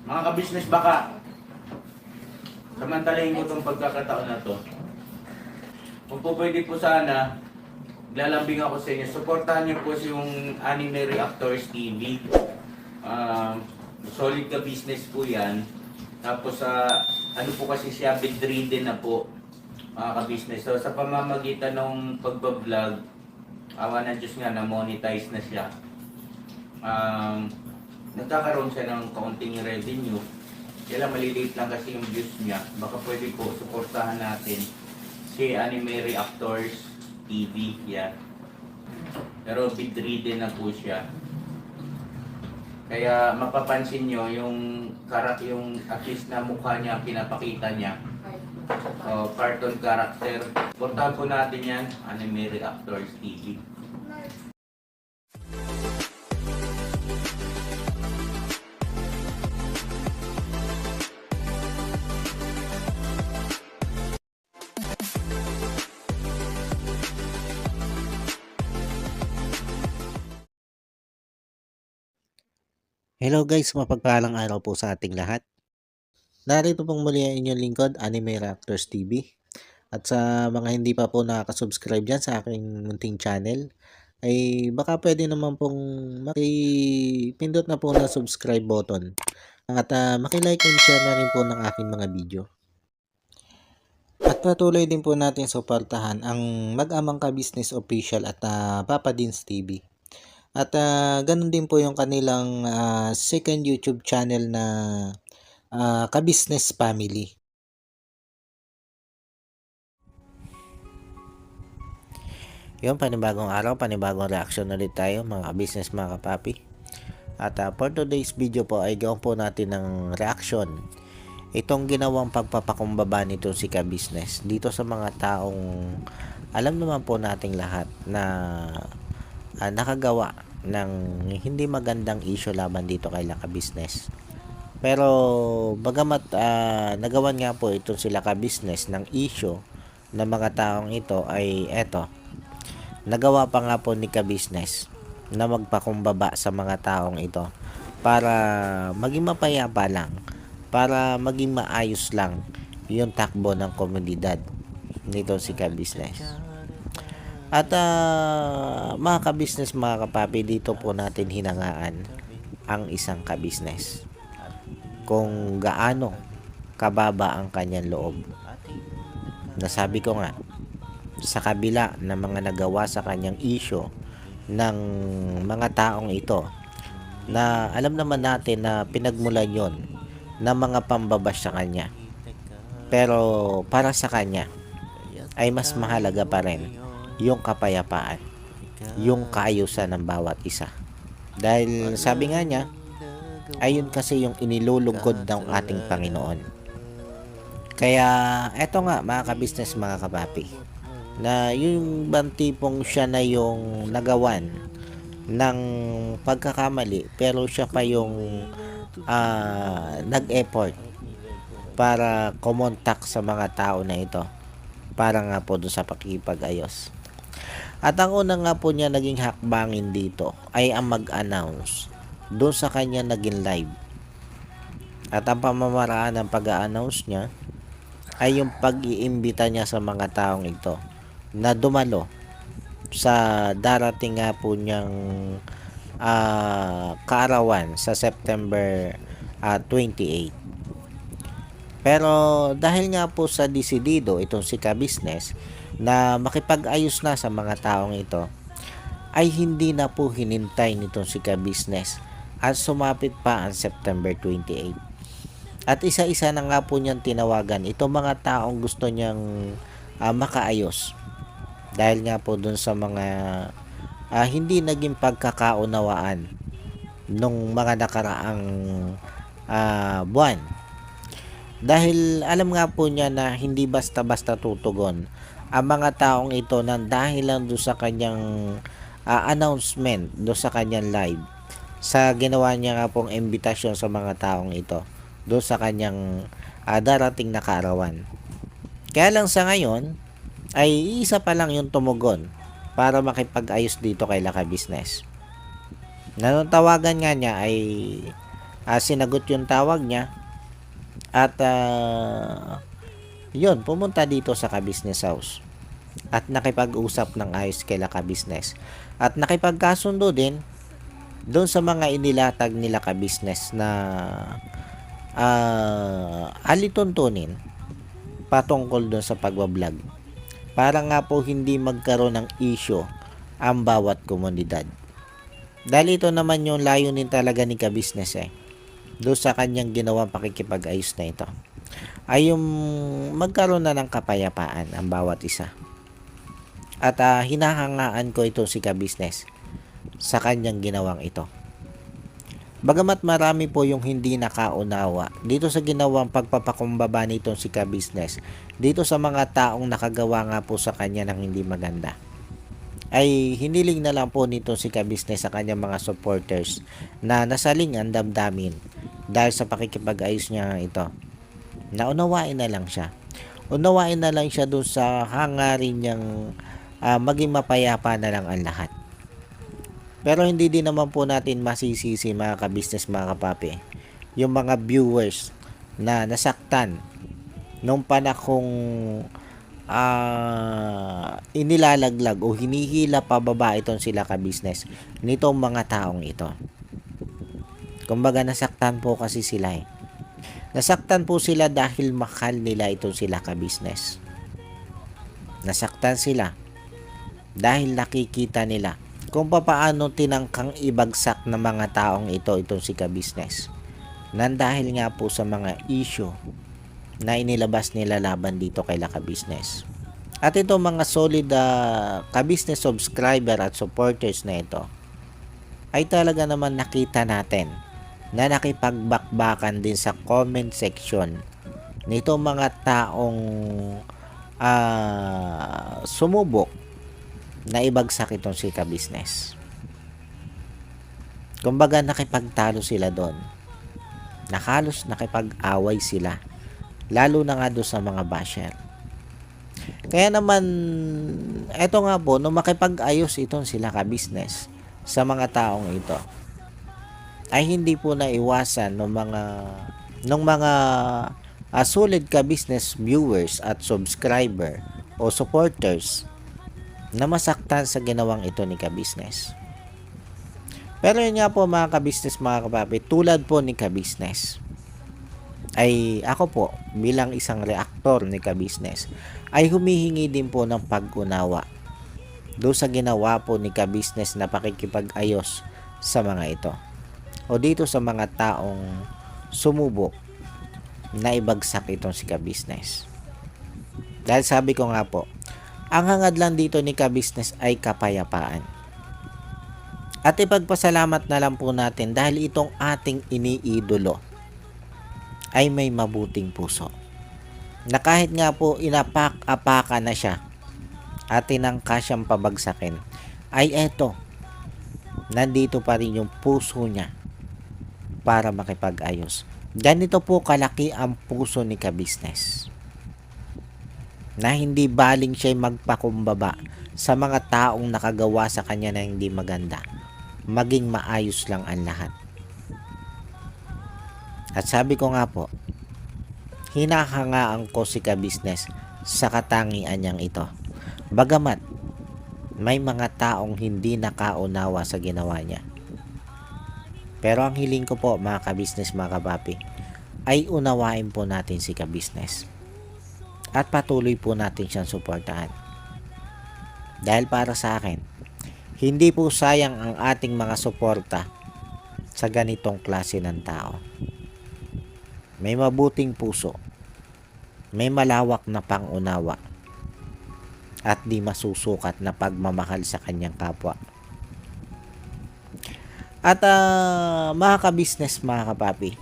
Mga ka-business, baka samantalahin ko itong pagkakataon na to. Kung po pwede po sana, lalambing ako sa inyo. Supportahan niyo po yung Anime Reactors TV. Solid ka business po yan. Tapos ano po kasi siya, bedridden na po, mga ka-business. So sa pamamagitan ng pagbablog, awa ng Diyos nga, na-monetize na siya. Nagkakaroon siya ng kaunting revenue. Kaya maliliit lang kasi yung views niya. Baka pwede po suportahan natin si Anime Reactors TV. Yan. Pero bedridden na po siya. Kaya mapapansin nyo yung at least na mukha niya, pinapakita niya. Cartoon character. Suportahan po natin yan, Anime Reactors TV. Hello guys, mapagpalang araw po sa ating lahat. Narito pong muli ang inyong lingkod, Anime Reactors TV. At sa mga hindi pa po nakaka-subscribe dyan sa aking munting channel, ay baka pwede naman pong makipindot na po na subscribe button. At makilike and share na rin po ng aking mga video. At patuloy din po natin suportahan ang Mag-amang Ka-Business Official at Papa Dins TV. At ganun din po yung kanilang second YouTube channel na Ka-Business Family. Yung panibagong araw, panibagong reaction ulit tayo mga business, mga kapapi. At for today's video po ay gawin po natin ng reaction. Itong ginawang pagpapakumbaba nito si Ka-Business dito sa mga taong alam naman po nating lahat na nakagawa ng hindi magandang issue laban dito kay Ka-Business. Pero bagamat nagawan nga po itong sila Ka-Business ng issue ng mga taong ito ay eto. Nagawa pa nga po ni Ka-Business na magpakumbaba sa mga taong ito para maging mapayapa lang, para maging maayos lang yung takbo ng komunidad nito si Ka-Business. At mga ka-business, mga kapapi, dito po natin hinangaan ang isang ka-business. Kung gaano kababa ang kanyang loob. Nasabi ko nga, sa kabila ng mga nagawa sa kanyang issue ng mga taong ito, na alam naman natin na pinagmulan yon ng mga pambabash sa kanya. Pero para sa kanya, ay mas mahalaga pa rin yung kapayapaan, yung kaayusan ng bawat isa. Dahil sabi nga niya, ayun kasi yung inilulugod ng ating Panginoon. Kaya eto nga mga ka-business, mga kapapi, na yung bang tipong siya na yung nagawan ng pagkakamali pero siya pa yung nag-effort para kumontak sa mga tao na ito para nga po doon sa pakikipag-ayos. At ang una nga po niya naging hakbangin dito ay ang mag-announce doon sa kanya naging live. At ang pamamaraan ng pag-a-announce niya ay yung pag-iimbita niya sa mga taong ito na dumalo sa darating nga po niyang kaarawan sa September 28. Pero dahil nga po sa desidido itong si Ka-Business na makipag-ayos na sa mga taong ito, ay hindi na po hinintay nitong si Ka-Business at sumapit pa ang September 28. At isa-isa na nga po niyang tinawagan itong mga taong gusto niyang makaayos. Dahil nga po dun sa mga hindi naging pagkakaunawaan nung mga nakaraang buwan. Dahil alam nga po niya na hindi basta-basta tutugon ang mga taong ito nang dahil lang doon sa kanyang announcement, doon sa kanyang live, sa ginawa niya nga pong imbitasyon sa mga taong ito, doon sa kanyang darating na kaarawan. Kaya lang sa ngayon, ay isa pa lang yung tumugon para makipag-ayos dito kay Ka-Business. Nanong tawagan nga niya ay Sinagot yung tawag niya at yun, pumunta dito sa ka-business house at nakipag-usap ng ayos kay ka-business at nakipagkasundo din doon sa mga inilatag nila ka-business na alituntunin patungkol doon sa pagbablog para nga po hindi magkaroon ng issue ang bawat komunidad. Dahil ito naman yung layunin talaga ni ka-business doon sa kanyang ginawang pakikipag-ayos na ito ay yung magkaroon na ng kapayapaan ang bawat isa. At hinahangaan ko ito si ka-business sa kanyang ginawang ito. Bagamat marami po yung hindi nakaunawa dito sa ginawang pagpapakumbaba nito si ka-business dito sa mga taong nakagawa nga po sa kanya ng hindi maganda, ay hiniling na lang po nito si ka-business sa kanyang mga supporters na nasaling ang damdamin dahil sa pakikipag-ayos niya ito. Naunawain na lang siya. Unawain na lang siya doon sa hangarin niyang maging mapayapa na lang ang lahat. Pero hindi din naman po natin masisisi mga ka-business, mga kapapi, yung mga viewers na nasaktan nung panahong inilalaglag o hinihila pababa itong sila ka-business nitong mga taong ito. Kumbaga nasaktan po kasi sila Nasaktan po sila dahil mahal nila itong sila ka-business. Nasaktan sila dahil nakikita nila kung paano tinangkang ibagsak ng mga taong itong si ka-business. Nang dahil nga po sa mga issue na inilabas nila laban dito kay ka-business. At ito mga solid ka-business subscriber at supporters na ito ay talaga naman nakita natin na nakipagbakbakan din sa comment section nito mga taong sumubok na ibagsak itong si ka-business. Kumbaga nakipagtalo sila doon. Nakalos nakipag-away sila. Lalo na nga doon sa mga basher. Kaya naman, eto nga po, nung makipag-ayos itong sila ka-business sa mga taong ito, ay hindi po naiwasan ng mga solid ka-business viewers at subscriber o supporters na masaktan sa ginawang ito ni ka-business. Pero yun nga po mga ka-business, mga kapapi, tulad po ni ka-business, ay ako po bilang isang reaktor ni ka-business ay humihingi din po ng pag-unawa doon sa ginawa po ni ka-business na pakikipag-ayos sa mga ito o dito sa mga taong sumubok na ibagsak itong si ka-business. Dahil sabi ko nga po, ang hangad lang dito ni ka-business ay kapayapaan. At ipagpasalamat na lang po natin dahil itong ating iniidolo ay may mabuting puso. Na kahit nga po inapak-apakan na siya at tinangka siyang pabagsakin, ay eto, nandito pa rin yung puso niya para makipag-ayos. Ganito po kalaki ang puso ni ka-business. Na hindi baling siya magpakumbaba sa mga taong nakagawa sa kanya na hindi maganda. Maging maayos lang ang lahat. At sabi ko nga po, hinahangaan ko si ka-business sa katangian niyang ito. Bagamat may mga taong hindi nakaunawa sa ginawa niya. Pero ang hiling ko po mga ka-business, mga kapapi, ay unawain po natin si ka-business. At patuloy po natin siyang suportahan. Dahil para sa akin, hindi po sayang ang ating mga suporta sa ganitong klase ng tao. May mabuting puso, may malawak na pangunawa, at di masusukat na pagmamahal sa kanyang kapwa. At mga ka-business, mga kapapi,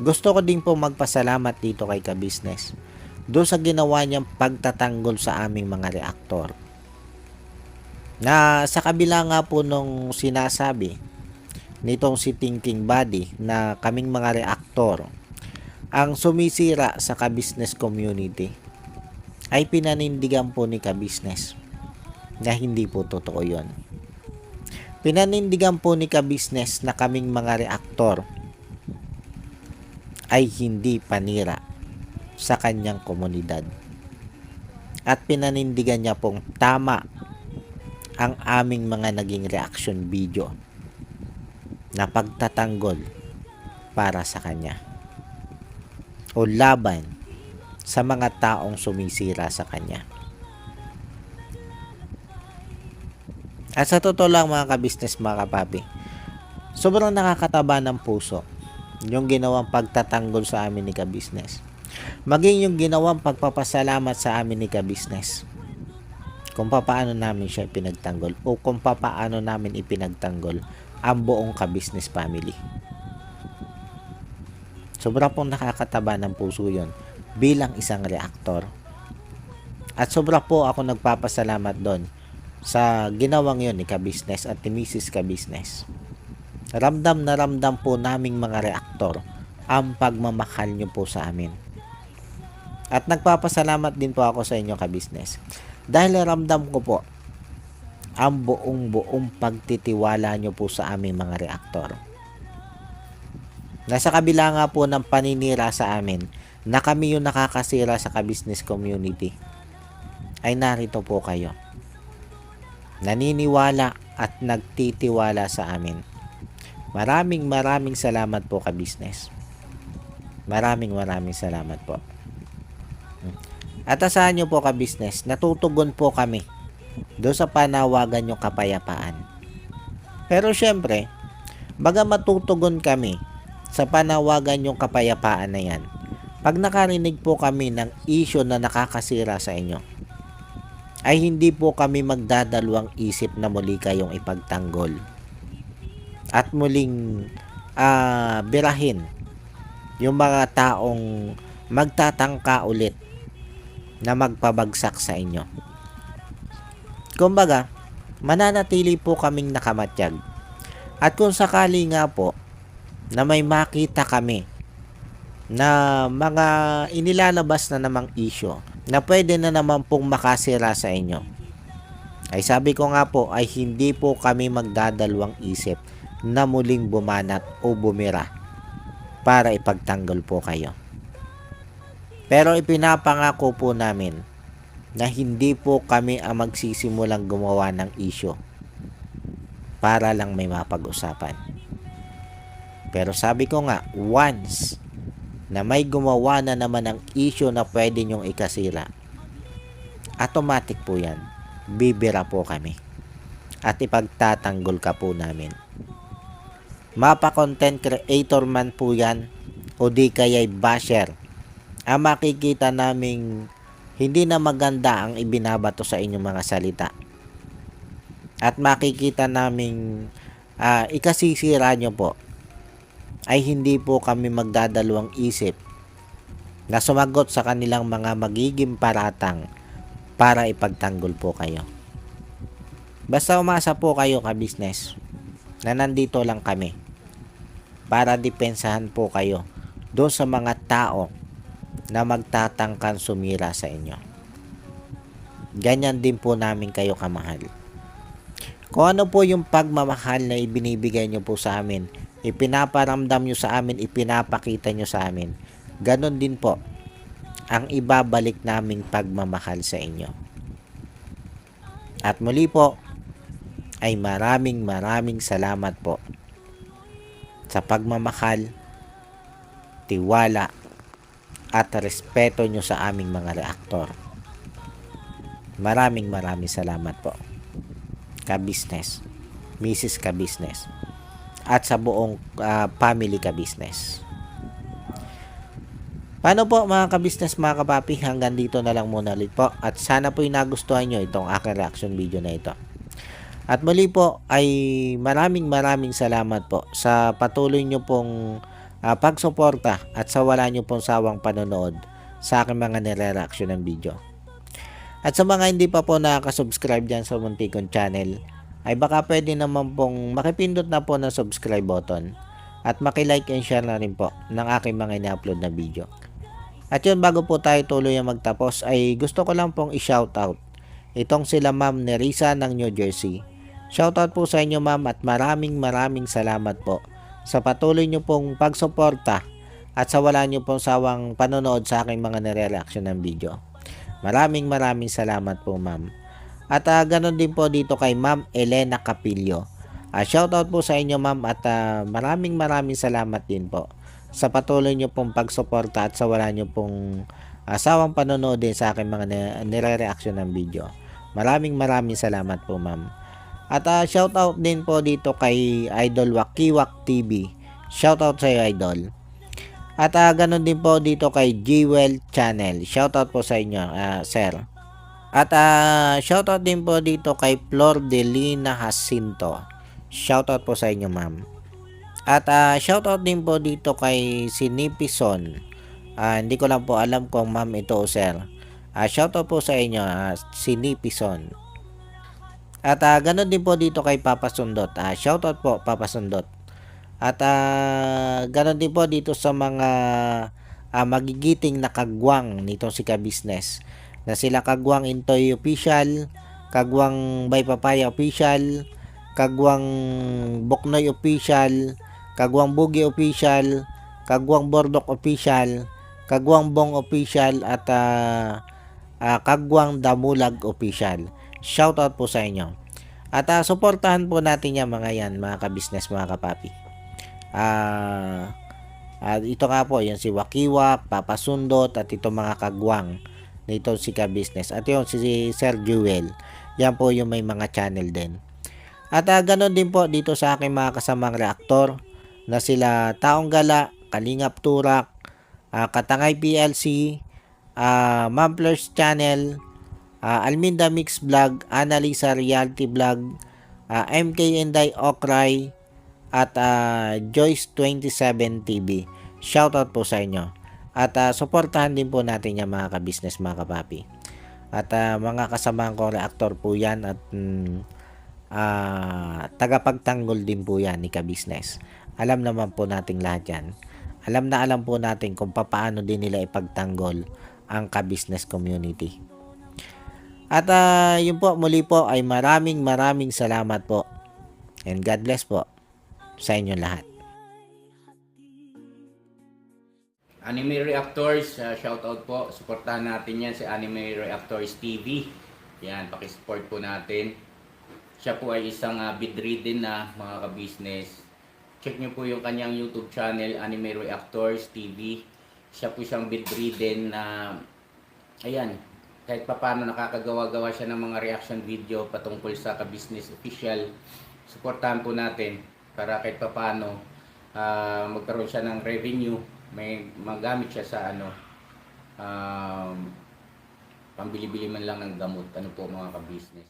gusto ko din po magpasalamat dito kay ka-business doon sa ginawa niyang pagtatanggol sa aming mga reaktor. Na sa kabila nga po nung sinasabi nitong si Thinking Body na kaming mga reaktor ang sumisira sa ka-business community, ay pinanindigan po ni ka-business na hindi po totoo yon. Pinanindigan po ni ka-business na kaming mga reaktor ay hindi panira sa kanyang komunidad. At pinanindigan niya pong tama ang aming mga naging reaction video na pagtatanggol para sa kanya o laban sa mga taong sumisira sa kanya. At sa totoo lang mga ka-business, mga kapapi, sobrang nakakataba ng puso yung ginawang pagtatanggol sa amin ni ka-business. Maging yung ginawang pagpapasalamat sa amin ni ka-business kung paano namin siya ipinagtanggol o kung paano namin ipinagtanggol ang buong ka-business family. Sobra pong nakakataba ng puso yon bilang isang reactor. At sobra po ako nagpapasalamat doon sa ginawang yon ni ka-business at ni Mrs. ka-business. Ramdam na ramdam po naming mga reaktor ang pagmamahal nyo po sa amin. At nagpapasalamat din po ako sa inyo ka-business dahil ramdam ko po ang buong pagtitiwala nyo po sa aming mga reaktor. Nasa kabila nga po ng paninira sa amin na kami yung nakakasira sa ka-business community, ay narito po kayo. Naniniwala at nagtitiwala sa amin. Maraming salamat po ka-business. Maraming salamat po. At asahan nyo po ka-business, natutugon po kami doon sa panawagan yung kapayapaan. Pero syempre, baga matutugon kami sa panawagan yung kapayapaan na yan, pag nakarinig po kami ng issue na nakakasira sa inyo, ay hindi po kami magdadalawang isip na muli kayong ipagtanggol at muling birahin yung mga taong magtatangka ulit na magpabagsak sa inyo. Kumbaga, mananatili po kaming nakamatyag. At kung sakali nga po na may makita kami na mga inilalabas na namang issue na pwede na naman pong makasira sa inyo, ay sabi ko nga po ay hindi po kami magdadalawang isip na muling bumanat o bumira para ipagtanggol po kayo. Pero ipinapangako po namin na hindi po kami ang magsisimulang gumawa ng issue para lang may mapag-usapan. Pero sabi ko nga, once na may gumawa na naman ng issue na pwede nyong ikasira, automatic po yan, bibira po kami at ipagtatanggol ka po namin. Mapa content creator man po yan o di kaya'y basher, ang makikita naming hindi na maganda ang ibinabato sa inyong mga salita at makikita naming ikasisira nyo po, ay hindi po kami magdadalawang isip na sumagot sa kanilang mga magiging paratang para ipagtanggol po kayo. Basta umasa po kayo ka-business na nandito lang kami para depensahan po kayo doon sa mga tao na magtatangkan sumira sa inyo. Ganyan din po namin kayo kamahal. Kung ano po yung pagmamahal na ibinibigay nyo po sa amin, ipinaparamdam nyo sa amin, ipinapakita nyo sa amin, ganon din po ang ibabalik naming pagmamahal sa inyo. At muli po, ay maraming salamat po sa pagmamahal, tiwala, at respeto nyo sa aming mga reaktor. Maraming salamat po ka-business, Mrs. ka-business, at sa buong family ka-business. Paano po mga ka-business, mga kapapi, hanggang dito na lang muna ulit po at sana po nagustuhan nyo itong aking reaction video na ito. At muli po ay maraming salamat po sa patuloy nyo pong pagsuporta at sa wala nyo pong sawang panonood sa aking mga nire-reaction ng video. At sa mga hindi pa po nakaka-subscribe dyan sa muntikong channel, ay baka pwede naman pong makipindot na po ng subscribe button at makilike and share na rin po ng aking mga ina-upload na video. At yun, bago po tayo tuloy ang magtapos, ay gusto ko lang pong i-shoutout itong sila Ma'am Nerissa ng New Jersey. Shoutout po sa inyo ma'am at maraming salamat po sa patuloy nyo pong pagsuporta at sa wala nyo pong sawang panonood sa aking mga nire-reaction ng video. Maraming salamat po ma'am. At ganon din po dito kay Ma'am Elena Capillo. Shoutout po sa inyo ma'am at maraming salamat din po sa patuloy nyo pong pagsuporta at sa wala nyo pong sawang panonood din sa aking mga nire-reaction ng video. Maraming salamat po ma'am. At shoutout din po dito kay Idol Wakiwak TV. Shoutout sa iyo Idol. At ganon din po dito kay Jewel Channel. Shoutout po sa inyo sir. At shoutout din po dito kay Flor Delina Jacinto. Shoutout po sa inyo ma'am. At shoutout din po dito kay Sinipison. Hindi ko lang po alam kung ma'am ito o sir. Shoutout po sa inyo Sinipison. At ganun din po dito kay Papa Sundot. Shoutout po Papa Sundot. At ganun din po dito sa mga magigiting na kagwang nitong si Ka-Business. Na sila Kagwang Intoy Official, Kagwang Bay Papaya Official, Kagwang Boknoy Official, Kagwang Bugi Official, Kagwang Bordok Official, Kagwang Bong Official at Kagwang Damulag Official. Shoutout po sa inyo. At suportahan po natin yan mga ka-business, mga kapapi. Ito nga po, yan si Wakiwak, Papa Sundot at ito mga kagwang nito si Ka-Business. At yung si Sir Jewel. Yan po yung may mga channel din. At ganon din po dito sa aking mga kasamang reaktor na sila Taong Gala, Kalingap Turak, Katangay PLC, Mamplers Channel, Alminda Mix Vlog, Annalisa Reality Vlog, MK Inday Okray, at Joyce 27 TV. Shoutout po sa inyo. At suportahan din po natin yung mga ka-business, mga kapapi. At mga kasamahan kong reaktor po yan at tagapagtanggol din po yan ni Ka-Business. Alam naman po nating lahat yan. Alam po natin kung paano din nila ipagtanggol ang Ka-Business community. At yun po, muli po ay maraming salamat po. And God bless po sa inyo lahat. Anime Reactors, shoutout po. Suportahan natin yan si Anime Reactors TV. Yan, pakisupport po natin. Siya po ay isang bidridden na mga ka-business. Check nyo po yung kanyang YouTube channel, Anime Reactors TV. Siya po siyang bidridden na, ayan, kahit paano nakakagawa-gawa siya ng mga reaction video patungkol sa Ka-Business Official. Suportahan po natin para kahit paano magkaroon siya ng revenue, may magamit siya sa pambili-bili man lang ng gamot. Ano po mga ka-business.